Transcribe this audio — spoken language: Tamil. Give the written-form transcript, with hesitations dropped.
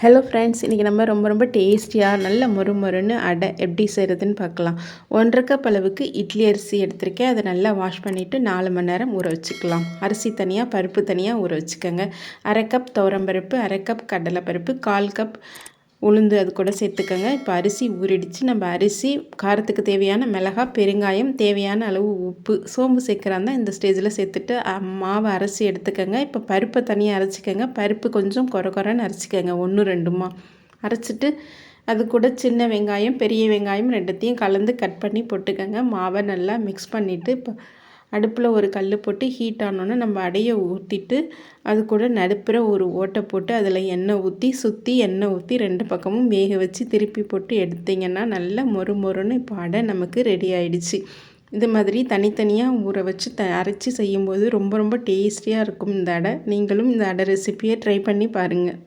ஹலோ ஃப்ரெண்ட்ஸ், இன்றைக்கி நம்ம ரொம்ப டேஸ்டியாக நல்ல மொறுன்னு அடை எப்படி செய்கிறதுன்னு பார்க்கலாம். 1/2 கப் அளவுக்கு இட்லி அரிசி எடுத்திருக்கேன். அதை நல்லா வாஷ் பண்ணிவிட்டு 4 மணி நேரம் ஊற வச்சுக்கலாம். அரிசி தனியாக, பருப்பு தனியாக ஊற வச்சுக்கோங்க. 1/2 கப் துவரம்பருப்பு, 1/2 கப் கடலைப்பருப்பு, 1/4 கப் உளுந்து அது கூட சேர்த்துக்கோங்க. இப்போ அரிசி ஊறிடுச்சு. நம்ம அரிசி, காரத்துக்கு தேவையான மிளகாய், பெருங்காயம், தேவையான அளவு உப்பு, சோம்பு சேர்க்குறாந்தா இந்த ஸ்டேஜில் சேர்த்துட்டு மாவை அரைச்சி எடுத்துக்கோங்க. இப்போ பருப்பை தனியாக அரைச்சிக்கோங்க. பருப்பு கொஞ்சம் கொரன்னு அரைச்சிக்கோங்க, 1-2மா அரைச்சிட்டு அது கூட சின்ன வெங்காயம், பெரிய வெங்காயம் ரெண்டுத்தையும் கலந்து கட் பண்ணி போட்டுக்கோங்க. மாவை நல்லா மிக்ஸ் பண்ணிவிட்டு இப்போ அடுப்பில் ஒரு கல் போட்டு ஹீட் ஆனோன்னே நம்ம அடையை ஊற்றிட்டு அது கூட நடுப்புற ஒரு ஓட்டை போட்டு அதில் எண்ணெய் ஊற்றி சுற்றி எண்ணெய் ஊற்றி 2 பக்கமும் வேக வச்சு திருப்பி போட்டு எடுத்திங்கன்னா நல்லா மொறுன்னு இப்போ அடை நமக்கு ரெடி ஆகிடுச்சு. இது மாதிரி தனித்தனியாக ஊற வச்சு அரைச்சி செய்யும்போது ரொம்ப டேஸ்டியாக இருக்கும் இந்த அடை. நீங்களும் இந்த அடை ரெசிப்பியை ட்ரை பண்ணி பாருங்கள்.